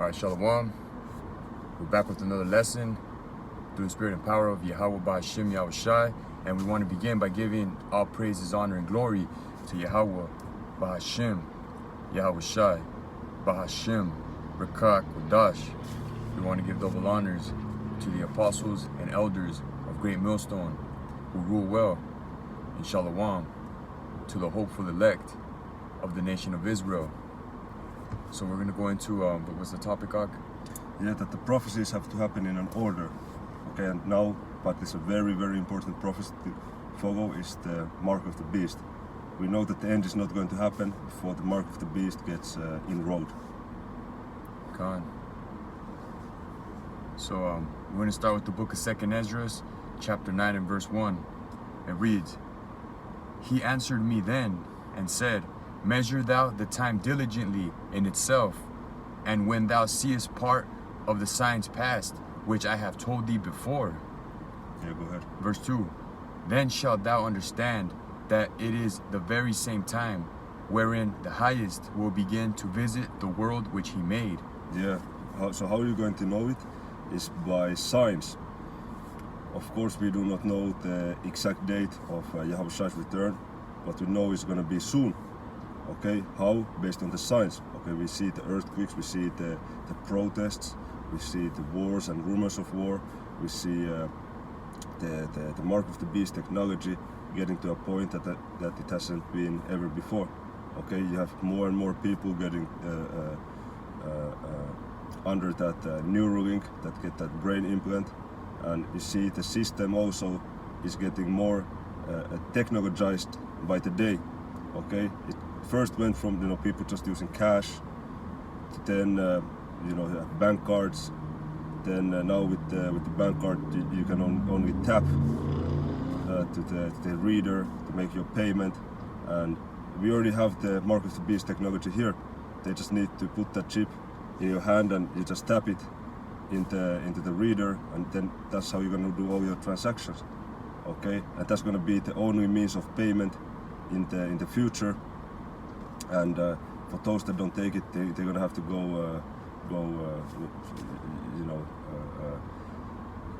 Alright, Shalom. We're back with another lesson through the spirit and power of Yahweh Ba'Hashem Yahweh Shai. And we want to begin by giving all praises, honor, and glory to Yahweh Ba'Hashem Yahweh Shai Ba'Hashem Rekak Kodash. We want to give double honors to the apostles and elders of Great Millstone who rule well in Shalom, to the hopeful elect of the nation of Israel. So we're going to go into, what was the topic, Og? Yeah, that the prophecies have to happen in an order. Okay, and now, but it's a very, very important prophecy to follow is the mark of the beast. We know that the end is not going to happen before the mark of the beast gets enrolled. Khan. So we're going to start with the book of 2nd Ezra, chapter 9 and verse 1. It reads, "He answered me then and said, Measure thou the time diligently in itself, and when thou seest part of the signs past, which I have told thee before." Yeah, go ahead. Verse 2, "Then shalt thou understand that it is the very same time wherein the highest will begin to visit the world which he made." Yeah, so how are you going to know it? Is by signs. Of course, we do not know the exact date of Yahweh Shai's return, but we know it's going to be soon. Okay, how? Based on the signs. Okay, we see the earthquakes, we see the protests, we see the wars and rumors of war, we see the mark of the beast technology getting to a point that it hasn't been ever before. Okay, you have more and more people getting under that Neuralink, that get that brain implant, and you see the system also is getting more technologized by the day. Okay, it first went from people just using cash, to then bank cards, then now with the bank card you can only tap to the reader to make your payment, and we already have the mark of the beast technology here. They just need to put that chip in your hand and you just tap it into the reader, and then that's how you're going to do all your transactions. Okay, and that's going to be the only means of payment in the future. And for those that don't take it, they're going to have to go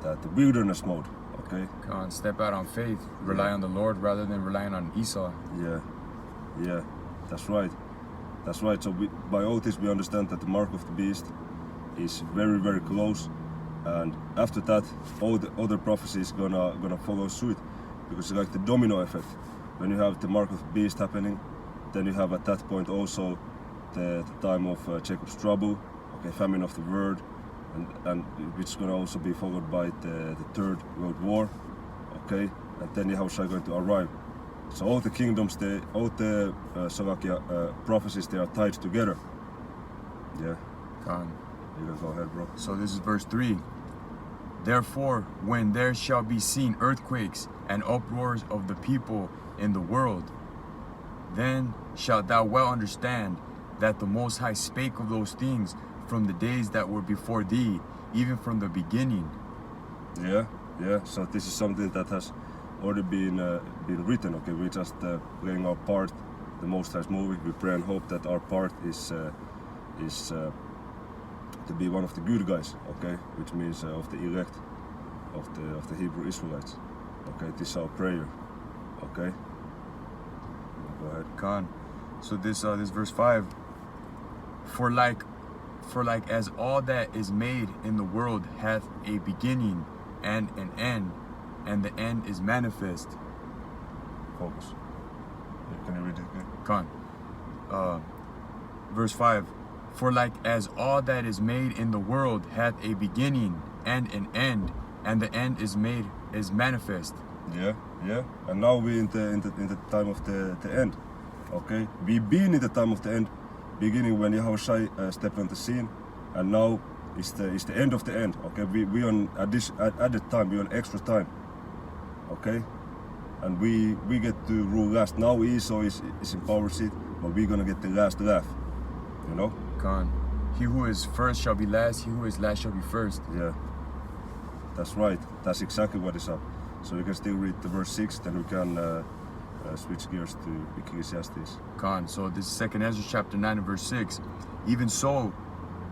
that wilderness mode. Okay, Khan, step out on faith, rely on the Lord rather than relying on Esau. Yeah, that's right. So by all this we understand that the mark of the beast is very, very close, and after that all the other prophecies gonna follow suit, because it's like the domino effect. When you have the mark of the beast happening, then you have at that point also the time of Jacob's trouble, okay, famine of the word, and which is gonna also be followed by the Third World War, okay, and then Yahushua going to arrive. So all the kingdoms, all the prophecies, they are tied together. Yeah. Khan. You can go ahead, bro. So this is verse 3. "Therefore, when there shall be seen earthquakes and uproars of the people in the world, then shalt thou well understand that the Most High spake of those things from the days that were before thee, even from the beginning." Yeah. So this is something that has already been written. Okay, we're just playing our part. The Most High's movie. We pray and hope that our part is to be one of the good guys. Okay, which means of the elect, of the Hebrew Israelites. Okay, this is our prayer. Okay. Go ahead. Khan. So this verse 5. For like as all that is made in the world hath a beginning and an end, and the end is manifest. Focus. Can you read it again? Khan. Verse 5. For like as all that is made in the world hath a beginning and an end, and the end is manifest. Yeah. And now we're in the time of the end. Okay, we've been in the time of the end, beginning when Yahushua stepped on the scene, and now it's the end of the end. Okay, we on at the time, we on extra time. Okay, and we get to rule last. Now Esau is in power seat, but we're gonna get the last laugh. You know? Khan. He who is first shall be last, he who is last shall be first. Yeah, that's right. That's exactly what is up. So we can still read the verse 6, then we can switch gears to Ecclesiastes. Khan. So this is 2nd Ezra chapter 9 and verse 6. "Even so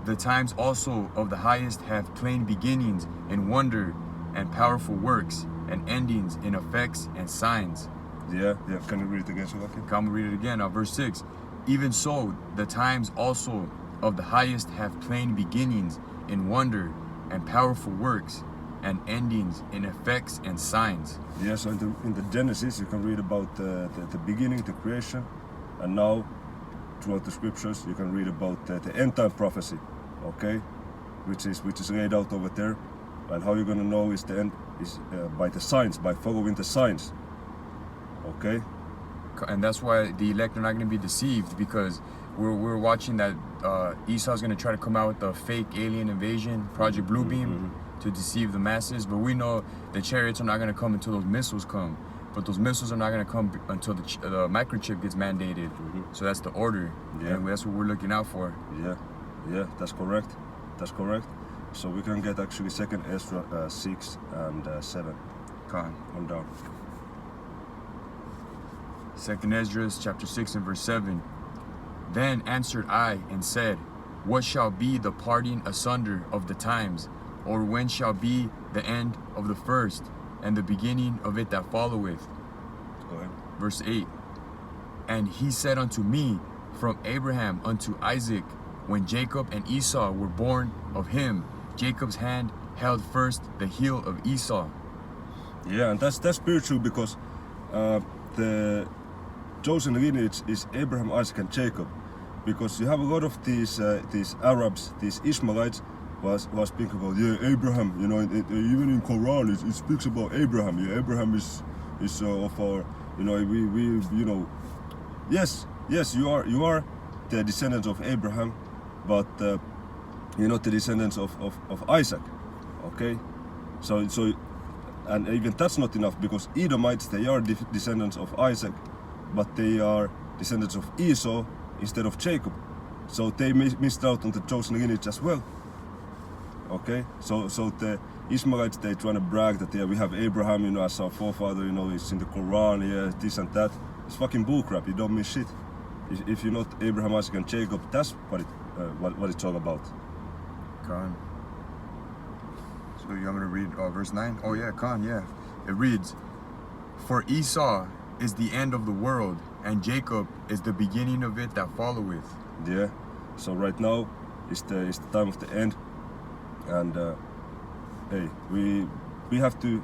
the times also of the highest have plain beginnings in wonder and powerful works, and endings in effects and signs. Yeah. Can you read it again, Slovakia? Come read it again. Verse 6. Even so, the times also of the highest have plain beginnings in wonder and powerful works, and endings in effects and signs. Yeah, so in the Genesis you can read about the beginning, the creation, and now throughout the scriptures you can read about the end time prophecy, okay, which is laid out over there. And how you're gonna know is the end is by the signs, by following the signs, okay. And that's why the elect are not going to be deceived, because we're watching that Esau's going to try to come out with the fake alien invasion, Project Bluebeam, to deceive the masses. But we know the chariots are not going to come until those missiles come. But those missiles are not going to come until the microchip gets mandated. So that's the order. Yeah. And that's what we're looking out for. Yeah, that's correct. So we can get actually 2nd Ezra 6 and 7 on down. 2nd Ezra chapter 6 and verse 7. Then answered I and said, what shall be the parting asunder of the times? Or when shall be the end of the first, and the beginning of it that followeth? Go ahead. Verse 8. And he said unto me, from Abraham unto Isaac, when Jacob and Esau were born of him, Jacob's hand held first the heel of Esau. Yeah, and that's spiritual, because the chosen lineage is Abraham, Isaac, and Jacob. Because you have a lot of these Arabs, these Ishmaelites, was speaking about Abraham. You know, even in Quran it speaks about Abraham. Yeah, Abraham is of our. You know, we you know. Yes, you are the descendants of Abraham, but you're not the descendants of Isaac. Okay, so and even that's not enough, because Edomites, they are descendants of Isaac, but they are descendants of Esau instead of Jacob. So they missed out on the chosen lineage as well. Okay, so the Ishmaelites, they trying to brag that we have Abraham, you know, as our forefather, you know, it's in the Quran, yeah, this and that. It's fucking bullcrap. You don't mean shit. If you're not Abraham, Isaac, and Jacob, that's what it's all about. Khan. So you want me to read verse 9? Oh yeah, Khan, yeah. It reads, for Esau is the end of the world, and Jacob is the beginning of it that followeth. Yeah. So right now is the time of the end, and hey, we have to.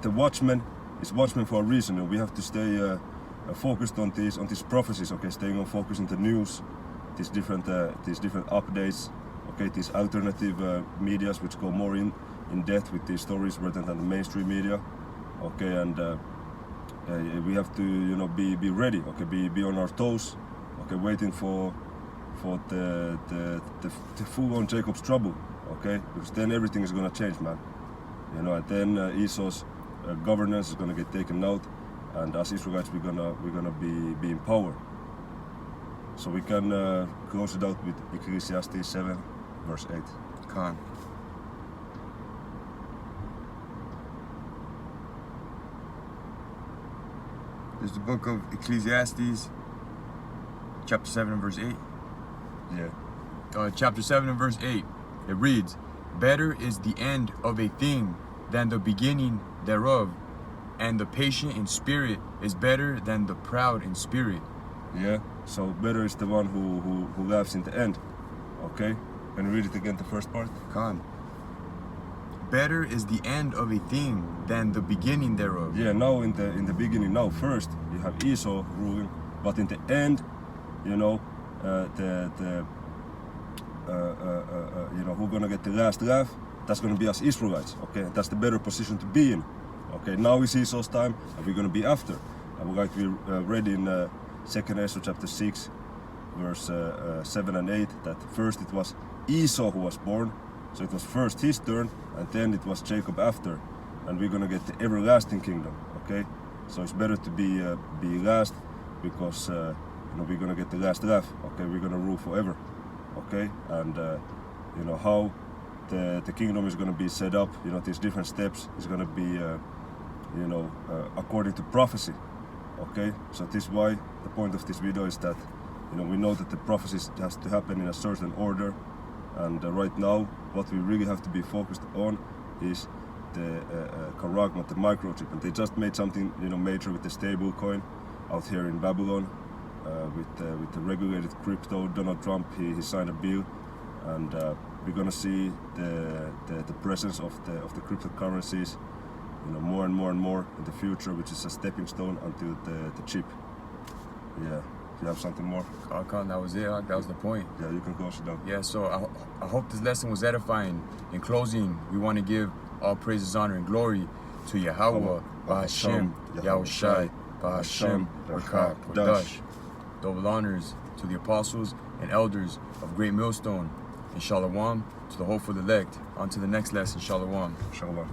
The watchman is watchman for a reason, and we have to stay focused on these prophecies. Okay, staying on focus in the news, these different updates. Okay, these alternative medias which go more in depth with these stories rather than the mainstream media. Okay, and we have to, you know, be ready. Okay, be on our toes. Okay, waiting for the full-on Jacob's trouble. Okay, because then everything is gonna change, man. You know, and then Esau's governance is gonna get taken out, and as Israelites we're gonna be in power. So we can close it out with Ecclesiastes 7, verse 8. Khan. There's the book of Ecclesiastes, chapter 7 and verse 8. Yeah. Chapter 7 and verse 8. It reads, better is the end of a thing than the beginning thereof, and the patient in spirit is better than the proud in spirit. Yeah. So better is the one who laughs in the end. Okay. Can you read it again, the first part? Khan. Better is the end of a thing than the beginning thereof. Yeah, now in the beginning, now first you have Esau ruling, but in the end, you know, you know, who's gonna get the last laugh? That's gonna be us Israelites. Okay, that's the better position to be in. Okay, now is Esau's time, and we're gonna be after. And like we read in 2nd Ezra chapter 6, verse 7 and 8, that first it was Esau who was born. So it was first his turn, and then it was Jacob after, and we're gonna get the everlasting kingdom. Okay, so it's better to be last, because you know, we're gonna get the last laugh. Okay, we're gonna rule forever. Okay, and you know how the kingdom is gonna be set up. You know, these different steps is gonna be you know, according to prophecy. Okay, so this is why the point of this video is that, you know, we know that the prophecies has to happen in a certain order. And right now, what we really have to be focused on is the Karagmat, the microchip, and they just made something, you know, major with the stable coin out here in Babylon, with the regulated crypto. Donald Trump, he signed a bill, and we're gonna see the presence of the cryptocurrencies, you know, more and more and more in the future, which is a stepping stone until the chip. Yeah. You have something more? That was it. That was the point. Yeah, you can close it down. Yeah, so I hope this lesson was edifying. In closing, we want to give all praises, honor, and glory to Yahweh, Bahashem, Yahushai, Bahashem, Rakah, Kodash. Double honors to the apostles and elders of Great Millstone. And Shalom to the hopeful elect. On to the next lesson. Shalom. Shalom.